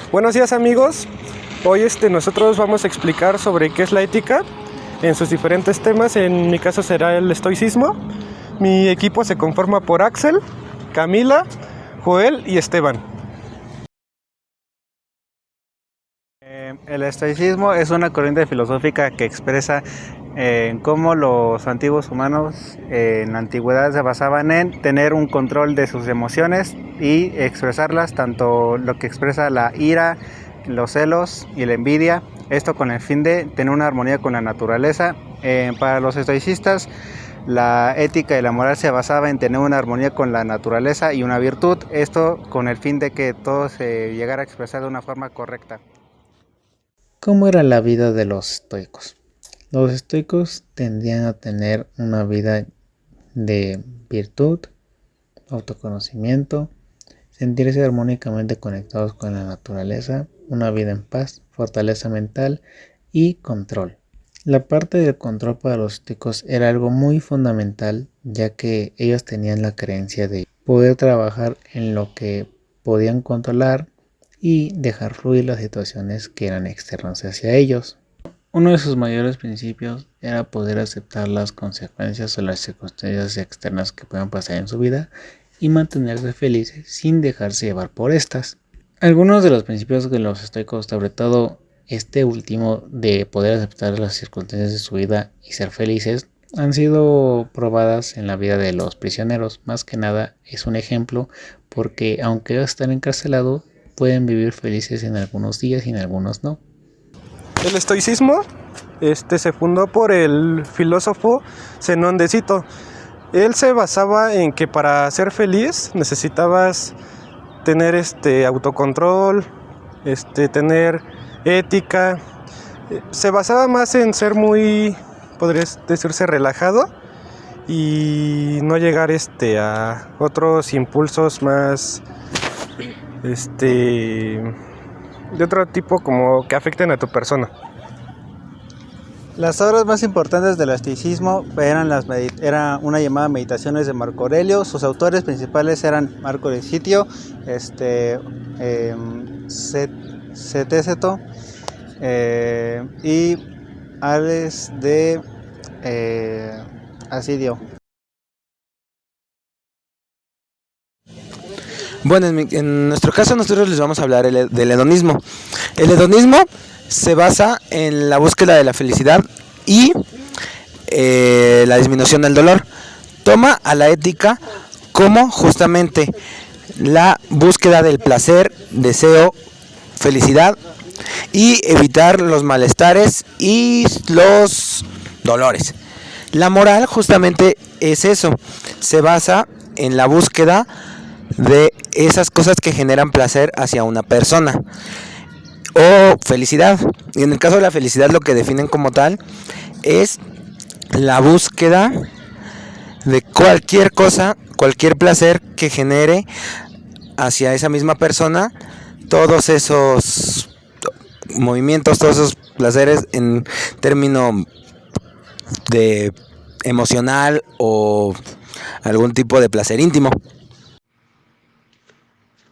Buenos días amigos, hoy nosotros vamos a explicar sobre qué es la ética en sus diferentes temas. En mi caso será el estoicismo. Mi equipo se conforma por Axel, Camila, Joel y Esteban. El estoicismo es una corriente filosófica que expresa cómo los antiguos humanos en la antigüedad se basaban en tener un control de sus emociones y expresarlas, tanto lo que expresa la ira, los celos y la envidia, esto con el fin de tener una armonía con la naturaleza. Para los estoicistas, la ética y la moral se basaba en tener una armonía con la naturaleza y una virtud, esto con el fin de que todo se llegara a expresar de una forma correcta. ¿Cómo era la vida de los estoicos? Los estoicos tendían a tener una vida de virtud, autoconocimiento, sentirse armónicamente conectados con la naturaleza, una vida en paz, fortaleza mental y control. La parte del control para los estoicos era algo muy fundamental, ya que ellos tenían la creencia de poder trabajar en lo que podían controlar y dejar fluir las situaciones que eran externas hacia ellos. Uno de sus mayores principios era poder aceptar las consecuencias o las circunstancias externas que puedan pasar en su vida y mantenerse felices sin dejarse llevar por estas. Algunos de los principios de los estoicos, sobre todo este último de poder aceptar las circunstancias de su vida y ser felices, han sido probadas en la vida de los prisioneros. Más que nada es un ejemplo porque aunque ellos están encarcelados, pueden vivir felices en algunos días y en algunos no. El estoicismo se fundó por el filósofo Zenón de Cito. Él se basaba en que para ser feliz necesitabas tener autocontrol, tener ética. Se basaba más en ser muy, podría decirse, relajado y no llegar a otros impulsos más de otro tipo, como que afecten a tu persona. Las obras más importantes del estoicismo era una llamada Meditaciones de Marco Aurelio. Sus autores principales eran Marco de Sitio, Cetéceto y Ales de Asidio. Bueno, en nuestro caso nosotros les vamos a hablar del hedonismo. El hedonismo se basa en la búsqueda de la felicidad y la disminución del dolor. Toma a la ética como justamente la búsqueda del placer, deseo, felicidad y evitar los malestares y los dolores. La moral justamente es eso, se basa en la búsqueda de esas cosas que generan placer hacia una persona o felicidad. Y en el caso de la felicidad, lo que definen como tal es la búsqueda de cualquier cosa, cualquier placer que genere hacia esa misma persona todos esos movimientos, todos esos placeres en término de emocional o algún tipo de placer íntimo.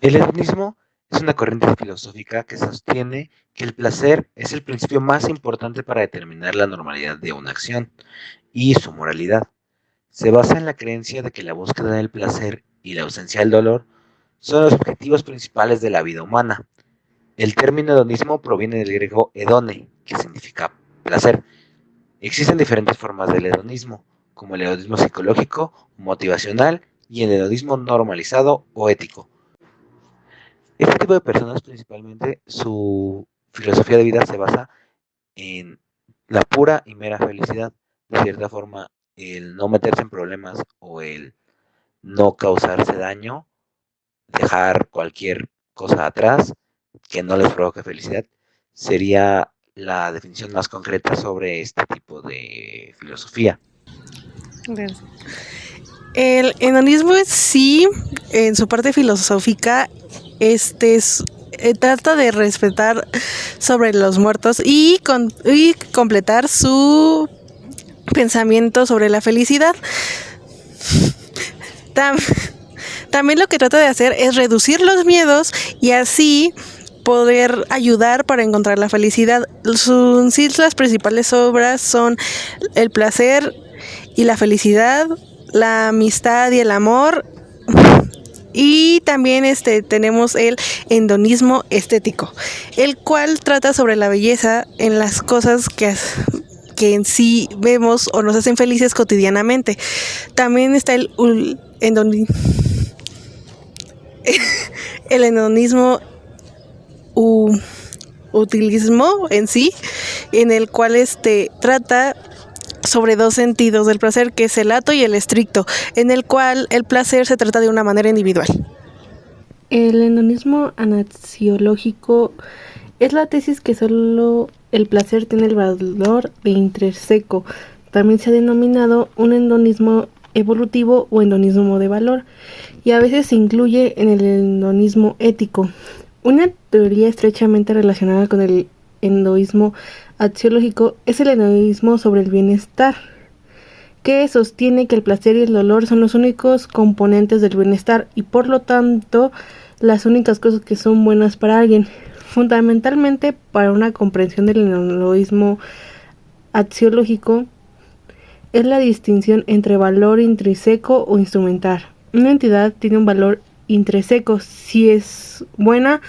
El hedonismo es una corriente filosófica que sostiene que el placer es el principio más importante para determinar la normalidad de una acción y su moralidad. Se basa en la creencia de que la búsqueda del placer y la ausencia del dolor son los objetivos principales de la vida humana. El término hedonismo proviene del griego hedone, que significa placer. Existen diferentes formas del hedonismo, como el hedonismo psicológico, motivacional y el hedonismo normalizado o ético. Este tipo de personas, principalmente, su filosofía de vida se basa en la pura y mera felicidad. De cierta forma, el no meterse en problemas o el no causarse daño, dejar cualquier cosa atrás que no les provoque felicidad, sería la definición más concreta sobre este tipo de filosofía. El hedonismo sí, en su parte filosófica, trata de respetar sobre los muertos y completar su pensamiento sobre la felicidad. También lo que trata de hacer es reducir los miedos y así poder ayudar para encontrar la felicidad. Sí, las principales obras son el placer y la felicidad, la amistad y el amor. Y también tenemos el hedonismo estético, el cual trata sobre la belleza en las cosas que en sí vemos o nos hacen felices cotidianamente. También está el hedonismo utilismo en sí, en el cual trata sobre dos sentidos del placer, que es el lato y el estricto, en el cual el placer se trata de una manera individual. El hedonismo anaxiológico es la tesis que solo el placer tiene el valor de intrínseco. También se ha denominado un hedonismo evolutivo o hedonismo de valor, y a veces se incluye en el hedonismo ético. Una teoría estrechamente relacionada con el hedonismo axiológico es el hedonismo sobre el bienestar, que sostiene que el placer y el dolor son los únicos componentes del bienestar y por lo tanto las únicas cosas que son buenas para alguien. Fundamentalmente, para una comprensión del hedonismo axiológico es la distinción entre valor intrínseco o instrumental. Una entidad tiene un valor intrínseco si es buena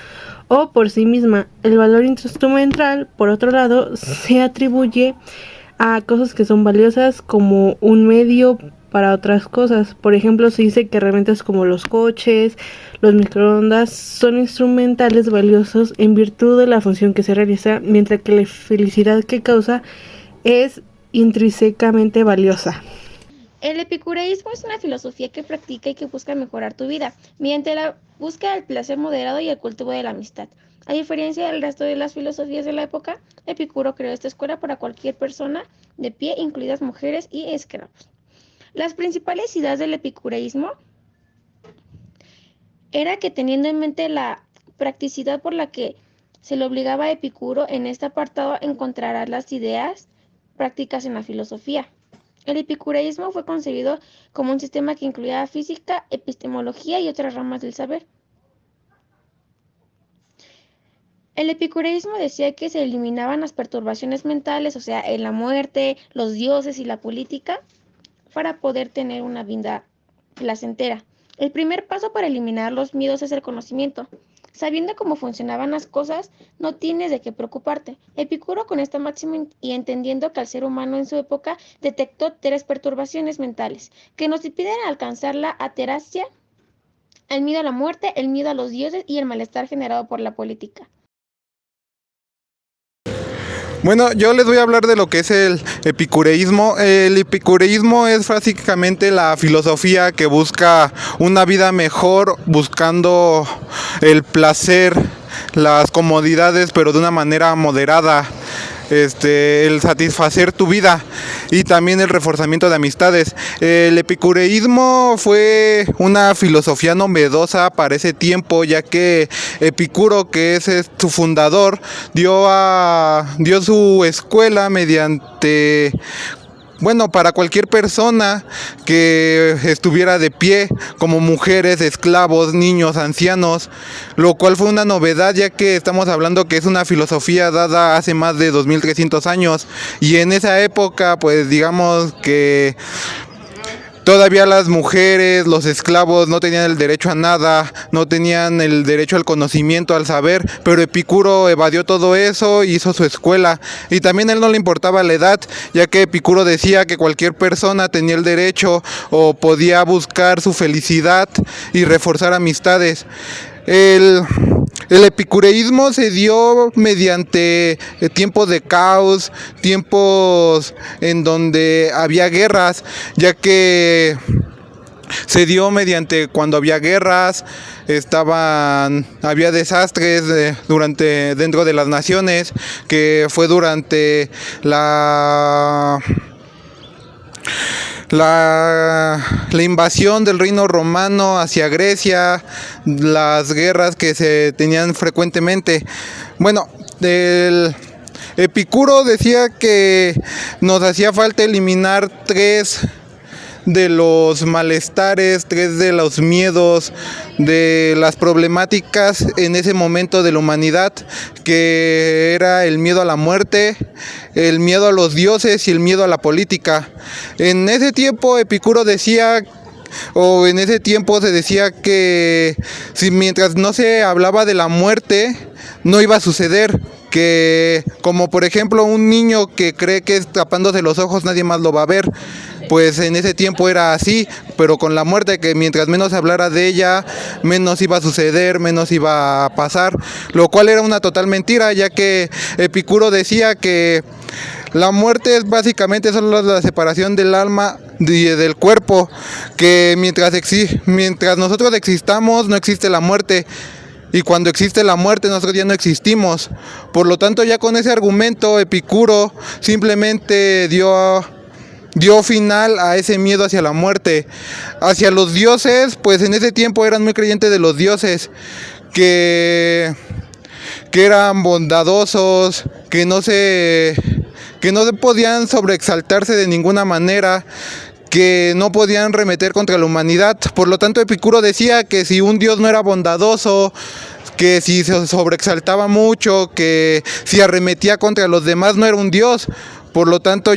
o por sí misma. El valor instrumental, por otro lado, se atribuye a cosas que son valiosas como un medio para otras cosas. Por ejemplo, se dice que herramientas como los coches, los microondas son instrumentales valiosos en virtud de la función que se realiza, mientras que la felicidad que causa es intrínsecamente valiosa. El epicureísmo es una filosofía que practica y que busca mejorar tu vida mediante la búsqueda del placer moderado y el cultivo de la amistad. A diferencia del resto de las filosofías de la época, Epicuro creó esta escuela para cualquier persona de pie, incluidas mujeres y esclavos. Las principales ideas del epicureísmo era que, teniendo en mente la practicidad por la que se le obligaba a Epicuro, en este apartado encontrarás las ideas prácticas en la filosofía. El epicureísmo fue concebido como un sistema que incluía física, epistemología y otras ramas del saber. El epicureísmo decía que se eliminaban las perturbaciones mentales, o sea, la muerte, los dioses y la política, para poder tener una vida placentera. El primer paso para eliminar los miedos es el conocimiento. Sabiendo cómo funcionaban las cosas, no tienes de qué preocuparte. Epicuro, con esta máxima y entendiendo que el ser humano en su época detectó 3 perturbaciones mentales que nos impiden alcanzar la ataraxia: el miedo a la muerte, el miedo a los dioses y el malestar generado por la política. Bueno, yo les voy a hablar de lo que es el epicureísmo. El epicureísmo es básicamente la filosofía que busca una vida mejor, buscando el placer, las comodidades, pero de una manera moderada. El satisfacer tu vida y también el reforzamiento de amistades. El epicureísmo fue una filosofía novedosa para ese tiempo, ya que Epicuro, que es su fundador, dio su escuela mediante... para cualquier persona que estuviera de pie, como mujeres, esclavos, niños, ancianos, lo cual fue una novedad, ya que estamos hablando que es una filosofía dada hace más de 2300 años, y en esa época, pues digamos que todavía las mujeres, los esclavos no tenían el derecho a nada, no tenían el derecho al conocimiento, al saber, pero Epicuro evadió todo eso, hizo su escuela, y también a él no le importaba la edad, ya que Epicuro decía que cualquier persona tenía el derecho o podía buscar su felicidad y reforzar amistades. El epicureísmo se dio mediante tiempos de caos, tiempos en donde había guerras, ya que se dio mediante cuando había guerras, había desastres dentro de las naciones, que fue durante la invasión del reino romano hacia Grecia, las guerras que se tenían frecuentemente. El Epicuro decía que nos hacía falta eliminar tres de los malestares, 3 de los miedos, de las problemáticas en ese momento de la humanidad, que era el miedo a la muerte, el miedo a los dioses y el miedo a la política. En ese tiempo Epicuro decía, o en ese tiempo se decía que si mientras no se hablaba de la muerte, no iba a suceder. Que como por ejemplo un niño que cree que tapándose los ojos nadie más lo va a ver, pues en ese tiempo era así, pero con la muerte, que mientras menos se hablara de ella, menos iba a suceder, menos iba a pasar, lo cual era una total mentira, ya que Epicuro decía que la muerte es básicamente solo la separación del alma y del cuerpo, que mientras nosotros existamos no existe la muerte. Y cuando existe la muerte, nosotros ya no existimos. Por lo tanto, ya con ese argumento, Epicuro simplemente dio final a ese miedo hacia la muerte. Hacia los dioses, pues en ese tiempo eran muy creyentes de los dioses, que eran bondadosos, que no se podían sobreexaltarse de ninguna manera, que no podían remeter contra la humanidad. Por lo tanto, Epicuro decía que si un dios no era bondadoso, que si se sobreexaltaba mucho, que si arremetía contra los demás, no era un dios. Por lo tanto,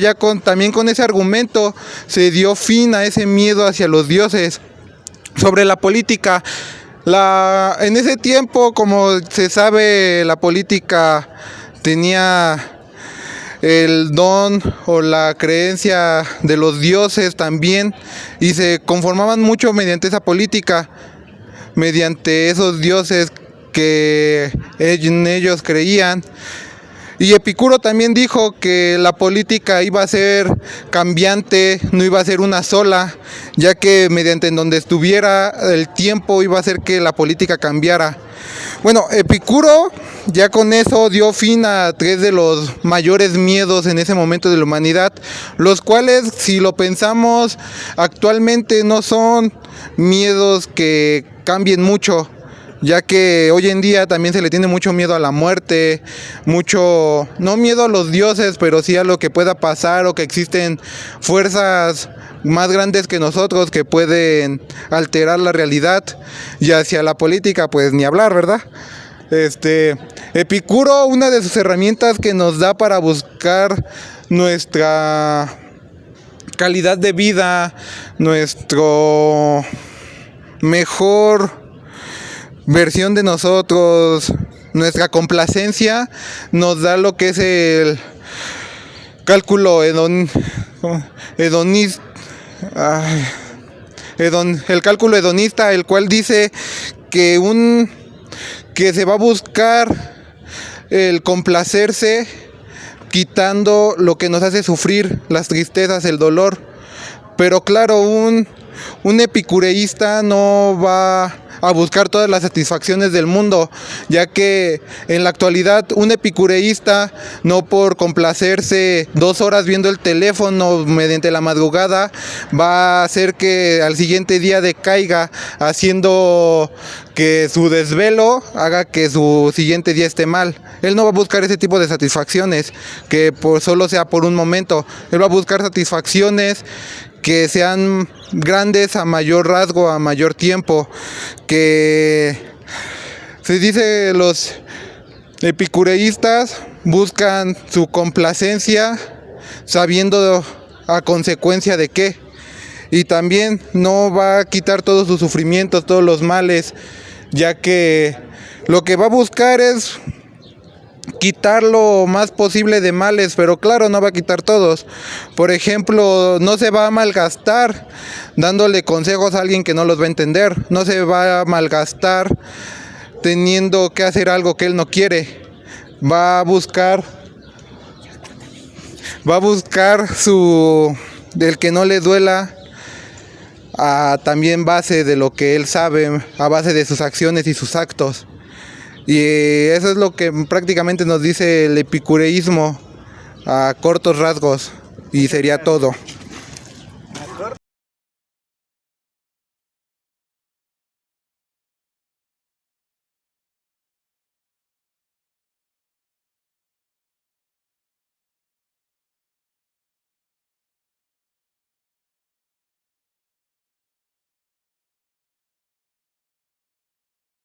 también con ese argumento se dio fin a ese miedo hacia los dioses. Sobre la política, en ese tiempo, como se sabe, la política tenía el don o la creencia de los dioses también, y se conformaban mucho mediante esa política, mediante esos dioses que en ellos creían. Y Epicuro también dijo que la política iba a ser cambiante, no iba a ser una sola, ya que mediante en donde estuviera el tiempo iba a hacer que la política cambiara. Bueno, Epicuro ya con eso dio fin a 3 de los mayores miedos en ese momento de la humanidad, los cuales, si lo pensamos, actualmente no son miedos que cambien mucho, ya que hoy en día también se le tiene mucho miedo a la muerte, no miedo a los dioses, pero sí a lo que pueda pasar, o que existen fuerzas más grandes que nosotros que pueden alterar la realidad. Y hacia la política, pues ni hablar, ¿verdad? Epicuro, una de sus herramientas que nos da para buscar nuestra calidad de vida, nuestro mejor versión de nosotros, nuestra complacencia, nos da lo que es el cálculo hedonista, el cálculo hedonista, el cual dice que se va a buscar el complacerse quitando lo que nos hace sufrir, las tristezas, el dolor. Pero claro, un epicureísta no va a buscar todas las satisfacciones del mundo, ya que en la actualidad un epicureísta, no por complacerse 2 horas viendo el teléfono mediante la madrugada, va a hacer que al siguiente día decaiga, haciendo que su desvelo haga que su siguiente día esté mal. Él no va a buscar ese tipo de satisfacciones que solo sea por un momento. Él va a buscar satisfacciones que sean grandes a mayor rasgo, a mayor tiempo, que se dice los epicureístas buscan su complacencia sabiendo a consecuencia de qué, y también no va a quitar todos sus sufrimientos, todos los males, ya que lo que va a buscar es quitar lo más posible de males, pero claro, no va a quitar todos. Por ejemplo, no se va a malgastar dándole consejos a alguien que no los va a entender, no se va a malgastar teniendo que hacer algo que él no quiere. Va a buscar del que no le duela, también base de lo que él sabe, a base de sus acciones y sus actos. Y eso es lo que prácticamente nos dice el epicureísmo a cortos rasgos, y sería todo.